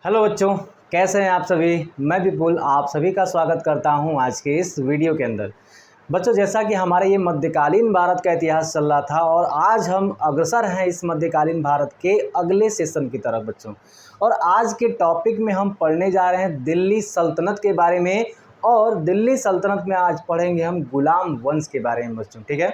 Hello बच्चों, कैसे हैं आप सभी। मैं विपुल आप सभी का स्वागत करता हूं आज के इस वीडियो के अंदर। बच्चों, जैसा कि हमारे ये मध्यकालीन भारत का इतिहास चल रहा था और आज हम अग्रसर हैं इस मध्यकालीन भारत के अगले सेशन की तरफ बच्चों। और आज के टॉपिक में हम पढ़ने जा रहे हैं दिल्ली सल्तनत के बारे में। और दिल्ली सल्तनत में आज पढ़ेंगे हम गुलाम वंश के बारे में बच्चों, ठीक है।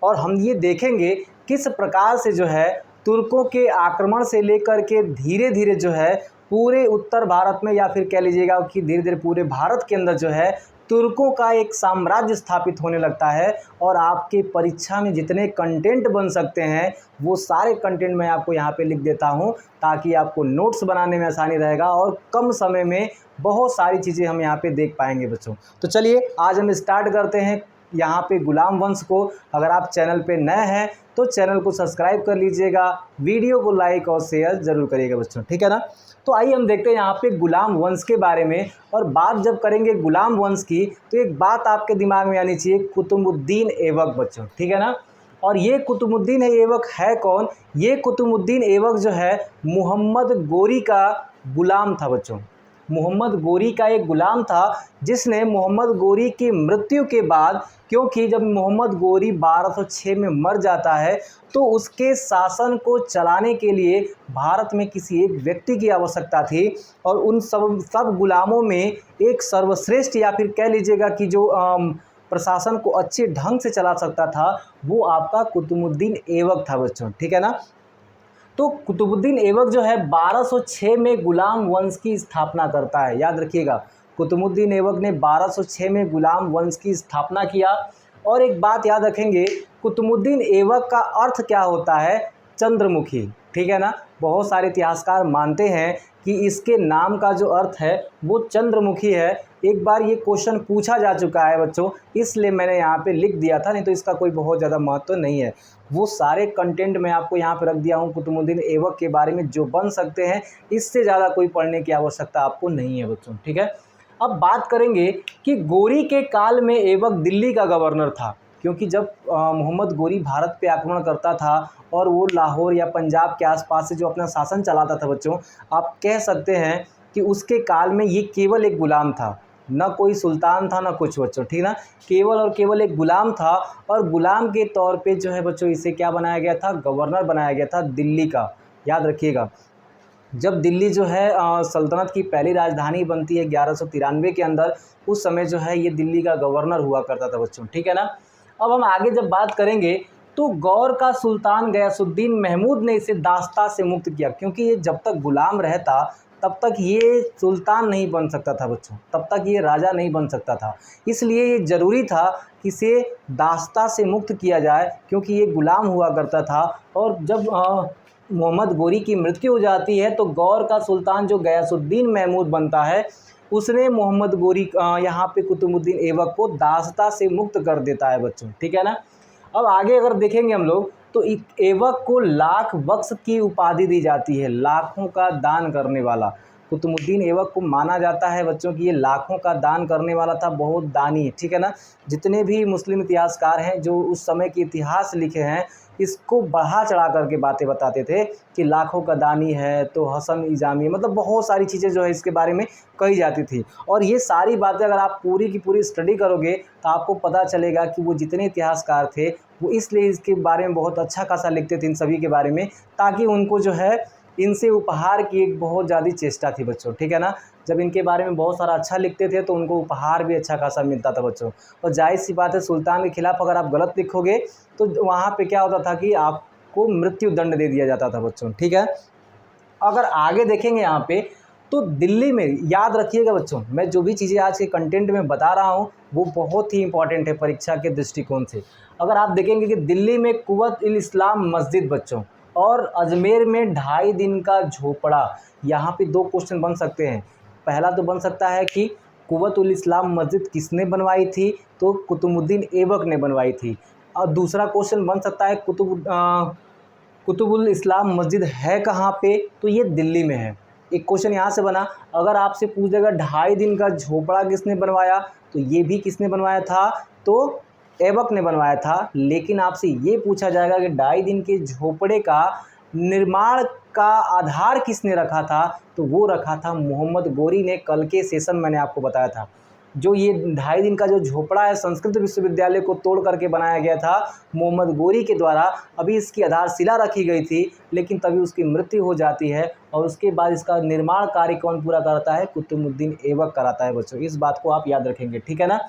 और हम ये देखेंगे किस प्रकार से जो है तुर्कों के आक्रमण से लेकर के धीरे धीरे जो है पूरे उत्तर भारत में, या फिर कह लीजिएगा कि धीरे धीरे पूरे भारत के अंदर जो है तुर्कों का एक साम्राज्य स्थापित होने लगता है। और आपके परीक्षा में जितने कंटेंट बन सकते हैं वो सारे कंटेंट मैं आपको यहाँ पे लिख देता हूँ, ताकि आपको नोट्स बनाने में आसानी रहेगा और कम समय में बहुत सारी चीज़ें हम यहाँ पे देख पाएंगे बच्चों। तो चलिए आज हम स्टार्ट करते हैं यहाँ पे गुलाम वंश को। अगर आप चैनल पे नए हैं तो चैनल को सब्सक्राइब कर लीजिएगा, वीडियो को लाइक और शेयर ज़रूर करिएगा बच्चों, ठीक है ना। तो आइए हम देखते हैं यहाँ पे गुलाम वंश के बारे में। और बात जब करेंगे गुलाम वंश की तो एक बात आपके दिमाग में आनी चाहिए, कुतुबुद्दीन ऐबक बच्चों, ठीक है ना। और ये कुतुबुद्दीन ऐबक है कौन? ये कुतुबुद्दीन ऐबक जो है मोहम्मद गोरी का गुलाम था बच्चों। मोहम्मद गोरी का एक गुलाम था जिसने मोहम्मद गोरी की मृत्यु के बाद, क्योंकि जब मोहम्मद गोरी 1206 में मर जाता है तो उसके शासन को चलाने के लिए भारत में किसी एक व्यक्ति की आवश्यकता थी। और उन सब गुलामों में एक सर्वश्रेष्ठ, या फिर कह लीजिएगा कि जो प्रशासन को अच्छे ढंग से चला सकता था, वो आपका कुतुबुद्दीन ऐबक था बच्चों, ठीक है ना। तो कुतुबुद्दीन ऐबक जो है 1206 में गुलाम वंश की स्थापना करता है। याद रखिएगा, कुतुबुद्दीन ऐबक ने 1206 में गुलाम वंश की स्थापना किया। और एक बात याद रखेंगे, कुतुबुद्दीन ऐबक का अर्थ क्या होता है? चंद्रमुखी, ठीक है ना। बहुत सारे इतिहासकार मानते हैं कि इसके नाम का जो अर्थ है वो चंद्रमुखी है। एक बार ये क्वेश्चन पूछा जा चुका है बच्चों, इसलिए मैंने यहाँ पे लिख दिया था, नहीं तो इसका कोई बहुत ज़्यादा महत्व नहीं है। वो सारे कंटेंट मैं आपको यहाँ पे रख दिया हूँ कुतुबुद्दीन ऐबक के बारे में जो बन सकते हैं, इससे ज़्यादा कोई पढ़ने की आवश्यकता आपको नहीं है बच्चों, ठीक है। अब बात करेंगे कि गोरी के काल में ऐबक दिल्ली का गवर्नर था, क्योंकि जब मोहम्मद गोरी भारत पे आक्रमण करता था और वो लाहौर या पंजाब के आसपास से जो अपना शासन चलाता था बच्चों, आप कह सकते हैं कि उसके काल में ये केवल एक गुलाम था, न कोई सुल्तान था न कुछ बच्चों, ठीक ना। केवल और केवल एक गुलाम था। और गुलाम के तौर पे जो है बच्चों इसे क्या बनाया गया था? गवर्नर बनाया गया था दिल्ली का। याद रखिएगा, जब दिल्ली जो है सल्तनत की पहली राजधानी बनती है 1193 के अंदर, उस समय जो है ये दिल्ली का गवर्नर हुआ करता था बच्चों, ठीक है ना। अब हम आगे जब बात करेंगे तो गौर का सुल्तान गयासुद्दीन महमूद ने इसे दास्ता से मुक्त किया, क्योंकि ये जब तक गुलाम रहता तब तक ये सुल्तान नहीं बन सकता था बच्चों, तब तक ये राजा नहीं बन सकता था। इसलिए ये ज़रूरी था कि इसे दास्ता से मुक्त किया जाए, क्योंकि ये गुलाम हुआ करता था। और जब मोहम्मद गोरी की मृत्यु हो जाती है तो गौर का सुल्तान जो गयासुद्दीन महमूद बनता है, उसने मोहम्मद गोरी यहाँ पे कुतुबुद्दीन ऐबक को दास्ता से मुक्त कर देता है बच्चों, ठीक है ना। अब आगे अगर देखेंगे हम लोग तो ऐबक को लाख बख्श की उपाधि दी जाती है, लाखों का दान करने वाला। कुतुबुद्दीन ऐबक को माना जाता है बच्चों कि ये लाखों का दान करने वाला था, बहुत दानी, ठीक है ना। जितने भी मुस्लिम इतिहासकार हैं जो उस समय के इतिहास लिखे हैं, इसको बढ़ा चढ़ा करके बातें बताते थे कि लाखों का दानी है। तो हसन इजामी, मतलब बहुत सारी चीज़ें जो है इसके बारे में कही जाती थी। और ये सारी बातें अगर आप पूरी की पूरी स्टडी करोगे तो आपको पता चलेगा कि वो जितने इतिहासकार थे वो इसलिए इसके बारे में बहुत अच्छा खासा लिखते थे इन सभी के बारे में, ताकि उनको जो है इनसे उपहार की एक बहुत ज़्यादा चेष्टा थी बच्चों, ठीक है ना। जब इनके बारे में बहुत सारा अच्छा लिखते थे तो उनको उपहार भी अच्छा खासा मिलता था बच्चों। और जाहिर सी बात है, सुल्तान के खिलाफ अगर आप गलत लिखोगे तो वहाँ पे क्या होता था कि आपको मृत्यु दंड दे दिया जाता था बच्चों, ठीक है। अगर आगे देखेंगे यहाँ पे तो दिल्ली में, याद रखिएगा बच्चों, मैं जो भी चीज़ें आज के कंटेंट में बता रहा हूँ वो बहुत ही इंपॉर्टेंट है परीक्षा के दृष्टिकोण से। अगर आप देखेंगे कि दिल्ली में कुव्वत-उल-इस्लाम मस्जिद बच्चों, और अजमेर में 2.5 दिन का झोपड़ा। यहाँ पे 2 क्वेश्चन बन सकते हैं। पहला तो बन सकता है कि कुव्वत-उल-इस्लाम मस्जिद किसने बनवाई थी? तो कुतुबुद्दीन ऐबक ने बनवाई थी। और दूसरा क्वेश्चन बन सकता है कुतुबुल-इस्लाम मस्जिद है कहाँ पे? तो ये दिल्ली में है। एक क्वेश्चन यहाँ से बना। अगर आपसे पूछ देगा 2.5 दिन का झोपड़ा किसने बनवाया, तो ये भी किसने बनवाया था? तो ऐबक ने बनवाया था। लेकिन आपसे ये पूछा जाएगा कि 2.5 दिन के झोपड़े का निर्माण का आधार किसने रखा था, तो वो रखा था मोहम्मद गोरी ने। कल के सेशन मैंने आपको बताया था, जो ये 2.5 दिन का जो झोपड़ा है संस्कृत विश्वविद्यालय को तोड़ करके बनाया गया था मोहम्मद गोरी के द्वारा, अभी इसकी आधारशिला रखी गई थी, लेकिन तभी उसकी मृत्यु हो जाती है और उसके बाद इसका निर्माण कार्य कौन पूरा कराता है, कुतुबुद्दीन ऐबक कराता है बच्चों। इस बात को आप याद रखेंगे, ठीक है ना।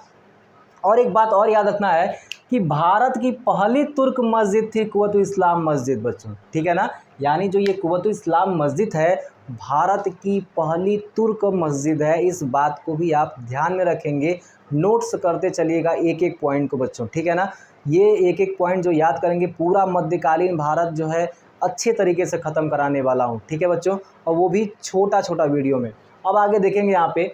और एक बात और याद रखना है कि भारत की पहली तुर्क मस्जिद थी कुव्वतुल इस्लाम मस्जिद बच्चों, ठीक है ना। यानी जो ये कुव्वतुल इस्लाम मस्जिद है भारत की पहली तुर्क मस्जिद है। इस बात को भी आप ध्यान में रखेंगे, नोट्स करते चलिएगा एक एक पॉइंट को बच्चों, ठीक है ना। ये एक एक पॉइंट जो याद करेंगे पूरा मध्यकालीन भारत जो है अच्छे तरीके से ख़त्म कराने वाला हूँ, ठीक है बच्चों, और वो भी छोटा छोटा वीडियो में। अब आगे देखेंगे यहाँ पे,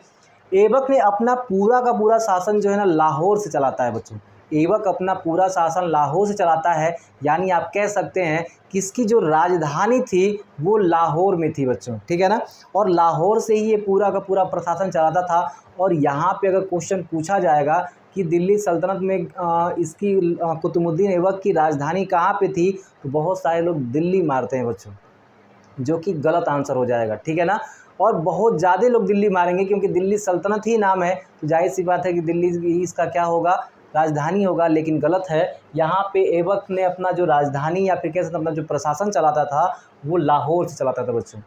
ऐबक ने अपना पूरा का पूरा शासन जो है ना लाहौर से चलाता है बच्चों। ऐबक अपना पूरा शासन लाहौर से चलाता है, यानी आप कह सकते हैं कि इसकी जो राजधानी थी वो लाहौर में थी बच्चों, ठीक है ना। और लाहौर से ही ये पूरा का पूरा प्रशासन चलाता था। और यहाँ पे अगर क्वेश्चन पूछा जाएगा कि दिल्ली सल्तनत में इसकी कुतुबुद्दीन ऐबक की राजधानी कहाँ पे थी, तो बहुत सारे लोग दिल्ली मारते हैं बच्चों, जो कि गलत आंसर हो जाएगा, ठीक है ना। और बहुत ज़्यादा लोग दिल्ली मारेंगे क्योंकि दिल्ली सल्तनत ही नाम है, तो जाहिर सी बात है कि दिल्ली ही इसका क्या होगा, राजधानी होगा, लेकिन गलत है। यहाँ पे ऐबक ने अपना जो राजधानी या फिर कह सकते अपना जो प्रशासन चलाता था वो लाहौर से चलाता था बच्चों।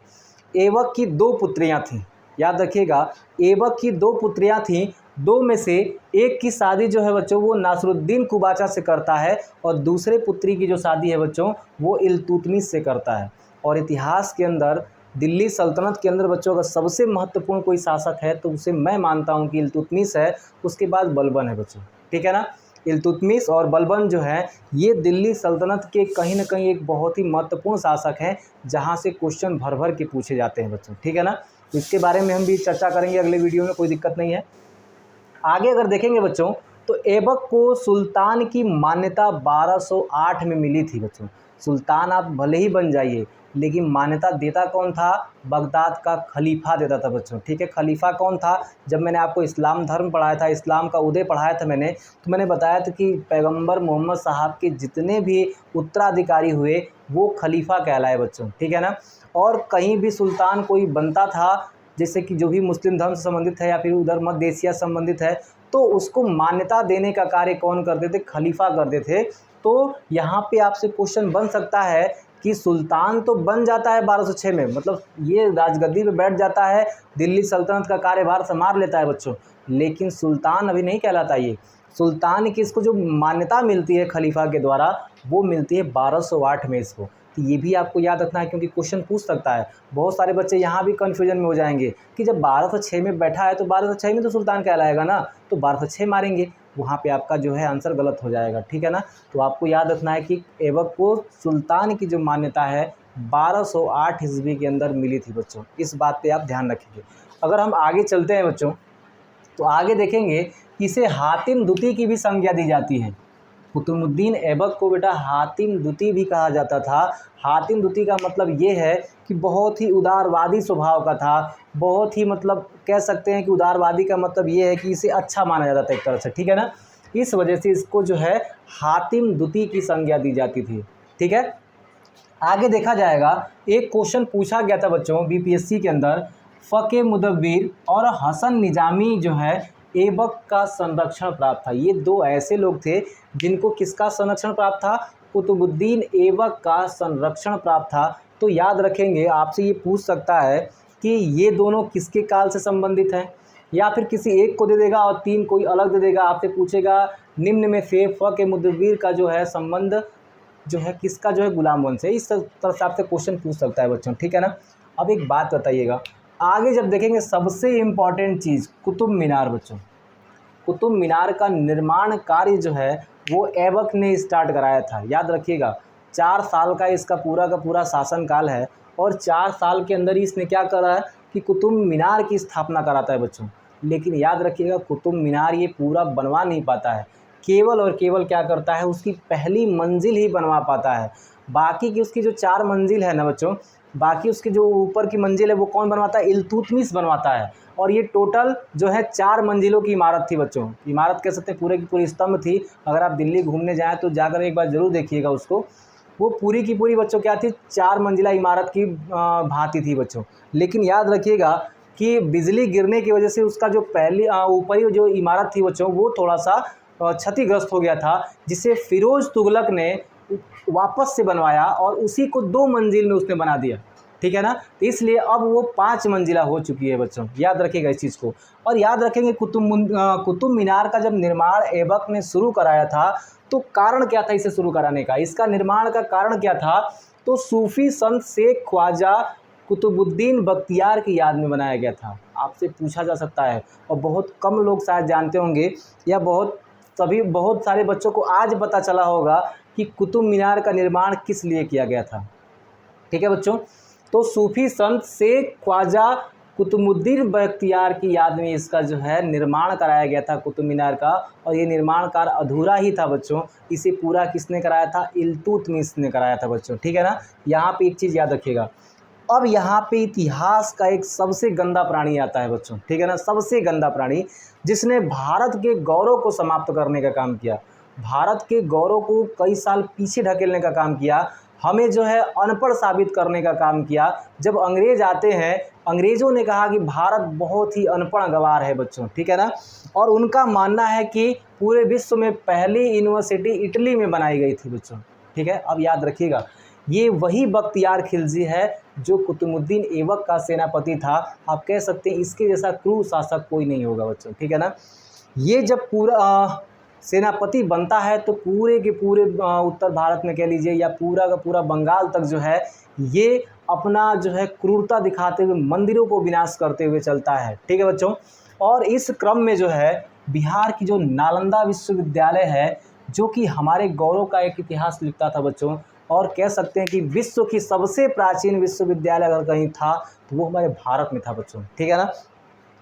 ऐबक की 2 पुत्रियाँ थीं, याद रखिएगा, ऐबक की 2 पुत्रियाँ थीं। 2 में से एक की शादी जो है बच्चों वो नासरुद्दीन कुबाचा से करता है और दूसरे पुत्री की जो शादी है बच्चों वो इल्तुतमिश से करता है। और इतिहास के अंदर दिल्ली सल्तनत के अंदर बच्चों का सबसे महत्वपूर्ण कोई शासक है तो उसे मैं मानता हूं कि इल्तुतमिश है, उसके बाद बलबन है बच्चों, ठीक है ना। इल्तुतमिश और बलबन जो है ये दिल्ली सल्तनत के कहीं ना कहीं एक बहुत ही महत्वपूर्ण शासक हैं, जहां से क्वेश्चन भर भर के पूछे जाते हैं बच्चों, ठीक है ना। तो इसके बारे में हम भी चर्चा करेंगे अगले वीडियो में, कोई दिक्कत नहीं है। आगे अगर देखेंगे बच्चों तो ऐबक को सुल्तान की मान्यता 1208 में मिली थी बच्चों। सुल्तान आप भले ही बन जाइए, लेकिन मान्यता देता कौन था, बगदाद का खलीफा देता था बच्चों, ठीक है। खलीफा कौन था, जब मैंने आपको इस्लाम धर्म पढ़ाया था, इस्लाम का उदय पढ़ाया था मैंने, तो मैंने बताया था कि पैगंबर मोहम्मद साहब के जितने भी उत्तराधिकारी हुए वो खलीफा कहलाए बच्चों, ठीक है ना। और कहीं भी सुल्तान कोई बनता था, जैसे कि जो भी मुस्लिम धर्म से संबंधित है या फिर उधर मध्य एशिया से संबंधित है, तो उसको मान्यता देने का कार्य कौन करते थे, खलीफा करते थे। तो यहाँ पे आपसे क्वेश्चन बन सकता है कि सुल्तान तो बन जाता है 1206 में, मतलब ये राजगद्दी पे बैठ जाता है, दिल्ली सल्तनत का कार्यभार संभाल लेता है बच्चों, लेकिन सुल्तान अभी नहीं कहलाता। ये सुल्तान की इसको जो मान्यता मिलती है खलीफा के द्वारा वो मिलती है 1208 में इसको। तो ये भी आपको याद रखना है क्योंकि क्वेश्चन पूछ सकता है। बहुत सारे बच्चे यहाँ भी कन्फ्यूजन में हो जाएंगे कि जब 1206 में बैठा है तो 1206 में तो सुल्तान कहलाएगा ना, तो 1206 मारेंगे, वहाँ पे आपका जो है आंसर गलत हो जाएगा, ठीक है ना। तो आपको याद रखना है कि ऐबक को सुल्तान की जो मान्यता है 1208 ईस्वी के अंदर मिली थी बच्चों, इस बात पे आप ध्यान रखेंगे। अगर हम आगे चलते हैं बच्चों तो आगे देखेंगे कि इसे हातिम द्वितीय की भी संज्ञा दी जाती है। कुतुबुद्दीन ऐबक को बेटा हातिम द्वितीय भी कहा जाता था। हातिम द्वितीय का मतलब ये है कि बहुत ही उदारवादी स्वभाव का था, बहुत ही मतलब कह सकते हैं कि उदारवादी का मतलब ये है कि इसे अच्छा माना जाता था एक तरह से, ठीक है ना। इस वजह से इसको जो है हातिम द्वितीय की संज्ञा दी जाती थी, ठीक है। आगे देखा जाएगा, एक क्वेश्चन पूछा गया था बच्चों बीपीएससी के अंदर, फ़क़े मुदव्विर और हसन निजामी जो है ऐबक का संरक्षण प्राप्त था। ये 2 ऐसे लोग थे जिनको किसका संरक्षण प्राप्त था, कुतुबुद्दीन ऐबक का संरक्षण प्राप्त था। तो याद रखेंगे, आपसे ये पूछ सकता है कि ये दोनों किसके काल से संबंधित हैं, या फिर किसी एक को दे देगा और 3 कोई अलग दे देगा। आपसे पूछेगा निम्न में से फ़क़े मुदव्विर का जो है संबंध जो है किसका जो है गुलाम वंश से, इस तरह से आपसे क्वेश्चन पूछ सकता है बच्चों, ठीक है ना। अब एक बात बताइएगा, आगे जब देखेंगे सबसे इम्पॉर्टेंट चीज़ कुतुब मीनार बच्चों, कुतुब मीनार का निर्माण कार्य जो है वो ऐबक ने स्टार्ट कराया था। याद रखिएगा 4 साल का इसका पूरा का पूरा शासनकाल है और 4 साल के अंदर ही इसने क्या करा है कि कुतुब मीनार की स्थापना कराता है बच्चों। लेकिन याद रखिएगा कुतुब मीनार ये पूरा बनवा नहीं पाता है, केवल और केवल क्या करता है उसकी पहली मंजिल ही बनवा पाता है। बाकी की उसकी जो 4 मंजिल है ना बच्चों, बाकी उसकी जो ऊपर की मंजिल है वो कौन बनवाता है, इल्तुतमिश बनवाता है। और ये टोटल जो है 4 मंजिलों की इमारत थी बच्चों, इमारत कह सकते हैं पूरे की पूरी स्तंभ थी। अगर आप दिल्ली घूमने जाएँ तो जाकर एक बार ज़रूर देखिएगा उसको। वो पूरी की पूरी बच्चों क्या थी, 4 मंजिला इमारत की भांति थी बच्चों। लेकिन याद रखिएगा कि बिजली गिरने की वजह से उसका जो पहली ऊपरी जो इमारत थी बच्चों वो थोड़ा सा क्षतिग्रस्त हो गया था, जिसे फिरोज तुगलक ने वापस से बनवाया और उसी को 2 मंजिल में उसने बना दिया, ठीक है ना। तो इसलिए अब वो 5 मंजिला हो चुकी है बच्चों, याद रखिएगा इस चीज़ को। और याद रखेंगे कुतुब मीनार का जब निर्माण ऐबक ने शुरू कराया था तो कारण क्या था इसे शुरू कराने का, इसका निर्माण का कारण क्या था, तो सूफी संत शेख ख्वाजा कुतुबुद्दीन बख्तियार की याद में बनाया गया था। आपसे पूछा जा सकता है और बहुत कम लोग शायद जानते होंगे या बहुत सारे बच्चों को आज पता चला होगा कि कुतुब मीनार का निर्माण किस लिए किया गया था, ठीक है बच्चों। तो सूफी संत शेख ख्वाजा कुतुबुद्दीन बख्तियार की याद में इसका जो है निर्माण कराया गया था कुतुब मीनार का। और ये निर्माण कार्य अधूरा ही था बच्चों, इसे पूरा किसने कराया था, इल्तुतमिश ने कराया था बच्चों, ठीक है ना। यहाँ पे एक चीज़ याद रखिएगा। अब यहाँ पे इतिहास का एक सबसे गंदा प्राणी आता है बच्चों, ठीक है ना, सबसे गंदा प्राणी जिसने भारत के गौरव को समाप्त करने का काम किया, भारत के गौरव को कई साल पीछे ढकेलने का काम किया, हमें जो है अनपढ़ साबित करने का काम किया। जब अंग्रेज आते हैं, अंग्रेज़ों ने कहा कि भारत बहुत ही अनपढ़ गंवार है बच्चों, ठीक है ना। और उनका मानना है कि पूरे विश्व में पहली यूनिवर्सिटी इटली में बनाई गई थी बच्चों, ठीक है। अब याद रखिएगा ये वही बख्तियार खिलजी है जो कुतुबुद्दीन ऐबक का सेनापति था। आप कह सकते हैं इसके जैसा क्रूर शासक कोई नहीं होगा बच्चों, ठीक है ना। ये जब पूरा सेनापति बनता है तो पूरे के पूरे उत्तर भारत में कह लीजिए या पूरा का पूरा बंगाल तक जो है ये अपना जो है क्रूरता दिखाते हुए मंदिरों को विनाश करते हुए चलता है, ठीक है बच्चों। और इस क्रम में जो है बिहार की जो नालंदा विश्वविद्यालय है जो कि हमारे गौरव का एक इतिहास लिखता था बच्चों, और कह सकते हैं कि विश्व की सबसे प्राचीन विश्वविद्यालय अगर कहीं था तो वो हमारे भारत में था बच्चों, ठीक है ना।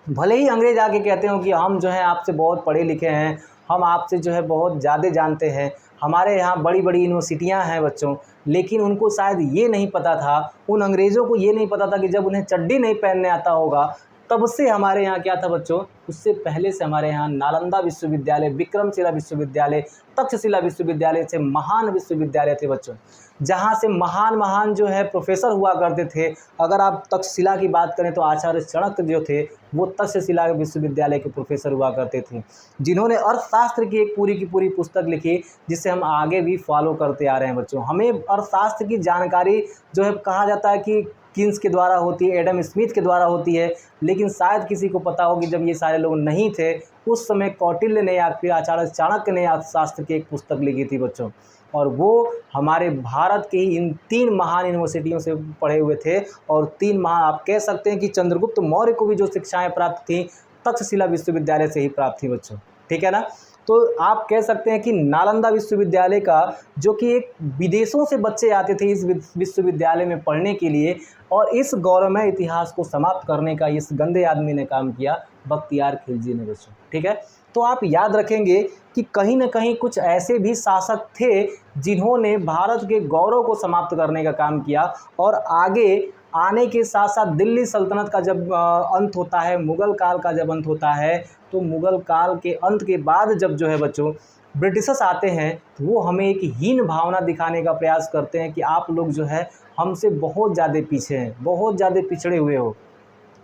भले ही अंग्रेज आके कहते हो कि हम जो है आपसे बहुत पढ़े लिखे हैं, हम आपसे जो है बहुत ज़्यादा जानते हैं, हमारे यहाँ बड़ी बड़ी यूनिवर्सिटियाँ हैं बच्चों, लेकिन उनको शायद ये नहीं पता था, उन अंग्रेज़ों को ये नहीं पता था कि जब उन्हें चड्डी नहीं पहनने आता होगा तब से हमारे यहाँ क्या था बच्चों, उससे पहले से हमारे यहाँ नालंदा विश्वविद्यालय, विक्रमशिला विश्वविद्यालय, तक्षशिला विश्वविद्यालय से महान विश्वविद्यालय थे बच्चों, जहाँ से महान जो है प्रोफेसर हुआ करते थे। अगर आप तक्षशिला की बात करें तो आचार्य चाणक्य जो थे वो तक्षशिला विश्वविद्यालय के प्रोफेसर हुआ करते थे, जिन्होंने अर्थशास्त्र की एक पूरी की पूरी पुस्तक लिखी जिसे हम आगे भी फॉलो करते आ रहे हैं बच्चों। हमें अर्थशास्त्र की जानकारी जो है कहा जाता है कि किन्स के द्वारा होती है, एडम स्मिथ के द्वारा होती है, लेकिन शायद किसी को पता हो कि जब ये सारे लोग नहीं थे उस समय कौटिल्य ने या फिर आचार्य चाणक्य ने अर्थशास्त्र की एक पुस्तक लिखी थी बच्चों, और वो हमारे भारत के ही इन 3 महान यूनिवर्सिटियों से पढ़े हुए थे। और 3 महान आप कह सकते हैं कि चंद्रगुप्त मौर्य को भी जो शिक्षाएं प्राप्त थी तक्षशिला विश्वविद्यालय से ही प्राप्त थी बच्चों, ठीक है ना। तो आप कह सकते हैं कि नालंदा विश्वविद्यालय का जो कि एक विदेशों से बच्चे आते थे इस विश्वविद्यालय में पढ़ने के लिए, और इस गौरवमय इतिहास को समाप्त करने का इस गंदे आदमी ने काम किया, बख्तियार खिलजी ने बच्चों, ठीक है। तो आप याद रखेंगे कि कहीं न कहीं कुछ ऐसे भी शासक थे जिन्होंने भारत के गौरव को समाप्त करने का काम किया, और आगे आने के साथ साथ दिल्ली सल्तनत का जब अंत होता है, मुग़ल काल का जब अंत होता है, तो मुग़ल काल के अंत के बाद जब जो है बच्चों ब्रिटिशर्स आते हैं तो वो हमें एक हीन भावना दिखाने का प्रयास करते हैं कि आप लोग जो है हमसे बहुत ज़्यादा पीछे हैं, बहुत ज़्यादा पिछड़े हुए हो।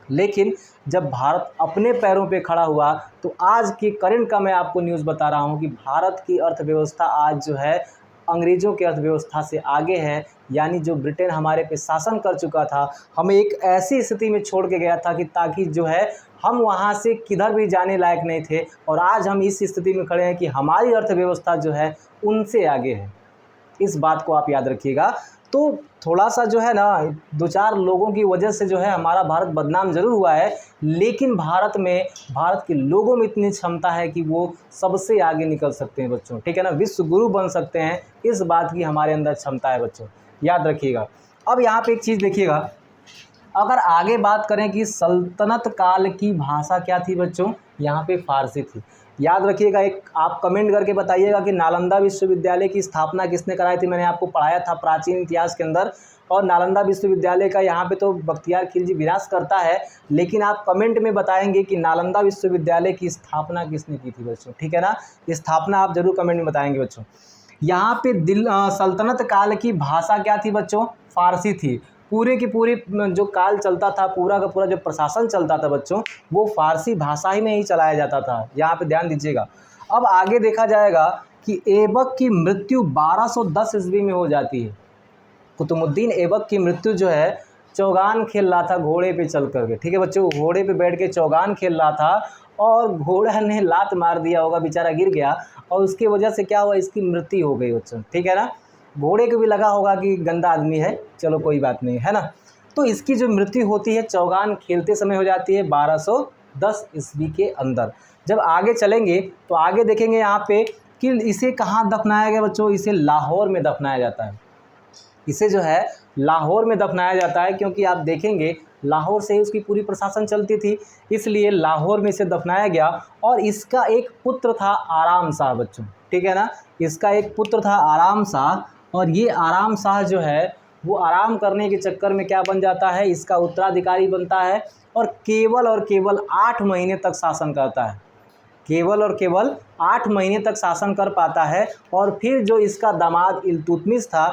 लेकिन जब भारत अपने पैरों पे खड़ा हुआ तो आज की करंट का मैं आपको न्यूज़ बता रहा हूँ कि भारत की अर्थव्यवस्था आज जो है अंग्रेज़ों की अर्थव्यवस्था से आगे है। यानी जो ब्रिटेन हमारे पे शासन कर चुका था, हमें एक ऐसी स्थिति में छोड़ के गया था कि ताकि जो है हम वहाँ से किधर भी जाने लायक नहीं थे, और आज हम इस स्थिति में खड़े हैं कि हमारी अर्थव्यवस्था जो है उनसे आगे है। इस बात को आप याद रखिएगा। तो थोड़ा सा जो है ना 2-4 लोगों की वजह से जो है हमारा भारत बदनाम ज़रूर हुआ है, लेकिन भारत के लोगों में इतनी क्षमता है कि वो सबसे आगे निकल सकते हैं बच्चों, ठीक है ना, विश्व गुरु बन सकते हैं। इस बात की हमारे अंदर क्षमता है बच्चों, याद रखिएगा। अब यहाँ पे एक चीज़ देखिएगा, अगर आगे बात करें कि सल्तनत काल की भाषा क्या थी बच्चों, यहाँ पे फ़ारसी थी। याद रखिएगा, एक आप कमेंट करके बताइएगा कि नालंदा विश्वविद्यालय की स्थापना किसने कराई थी। मैंने आपको पढ़ाया था प्राचीन इतिहास के अंदर, और नालंदा विश्वविद्यालय का यहाँ पे तो बख्तियार खिलजी विनाश करता है, लेकिन आप कमेंट में बताएंगे कि नालंदा विश्वविद्यालय की स्थापना किसने की थी बच्चों, ठीक है ना। स्थापना आप जरूर कमेंट में बताएंगे बच्चों। यहाँ पे सल्तनत काल की भाषा क्या थी बच्चों? फारसी थी। पूरे की पूरी जो काल चलता था, पूरा का पूरा जो प्रशासन चलता था बच्चों, वो फारसी भाषा ही में ही चलाया जाता था। यहाँ पे ध्यान दीजिएगा। अब आगे देखा जाएगा कि ऐबक की मृत्यु 1210 ईस्वी में हो जाती है। कुतुबुद्दीन ऐबक की मृत्यु जो है, चौगान खेल रहा था घोड़े पे चल करके, ठीक है बच्चों, घोड़े पे बैठ के चौगान खेल रहा था और घोड़ा ने लात मार दिया होगा, बेचारा गिर गया और उसकी वजह से क्या हुआ, इसकी मृत्यु हो गई बच्चों, ठीक है ना। घोड़े को भी लगा होगा कि गंदा आदमी है, चलो कोई बात नहीं, है ना। तो इसकी जो मृत्यु होती है चौगान खेलते समय हो जाती है 1210 ईस्वी के अंदर। जब आगे चलेंगे तो आगे देखेंगे यहाँ पे कि इसे कहाँ दफनाया गया बच्चों? इसे लाहौर में दफनाया जाता है। इसे जो है लाहौर में दफनाया जाता है, क्योंकि आप देखेंगे लाहौर से ही उसकी पूरी प्रशासन चलती थी, इसलिए लाहौर में इसे दफनाया गया। और इसका एक पुत्र था आराम शाह बच्चों, ठीक है ना। इसका एक पुत्र था आराम शाह, और ये आराम शाह जो है वो आराम करने के चक्कर में क्या बन जाता है, इसका उत्तराधिकारी बनता है और केवल 8 महीने तक शासन करता है। केवल 8 महीने तक शासन कर पाता है, और फिर जो इसका दामाद इल्तुतमिश था,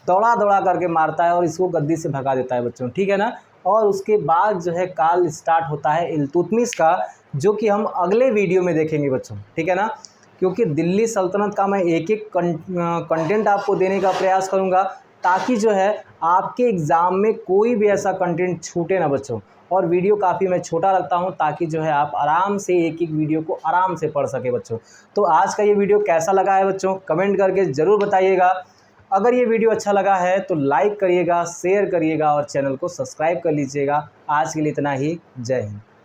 दौड़ा करके मारता है और इसको गद्दी से भगा देता है बच्चों, ठीक है ना। और उसके बाद जो है काल स्टार्ट होता है इल्तुतमिश का, जो कि हम अगले वीडियो में देखेंगे बच्चों, ठीक है ना। क्योंकि दिल्ली सल्तनत का मैं एक एक कंटेंट आपको देने का प्रयास करूंगा, ताकि जो है आपके एग्ज़ाम में कोई भी ऐसा कंटेंट छूटे ना बच्चों। और वीडियो काफ़ी मैं छोटा रखता हूं, ताकि जो है आप आराम से एक एक वीडियो को आराम से पढ़ सके बच्चों। तो आज का ये वीडियो कैसा लगा है बच्चों, कमेंट करके ज़रूर बताइएगा। अगर ये वीडियो अच्छा लगा है तो लाइक करिएगा, शेयर करिएगा और चैनल को सब्सक्राइब कर लीजिएगा। आज के लिए इतना ही। जय हिंद।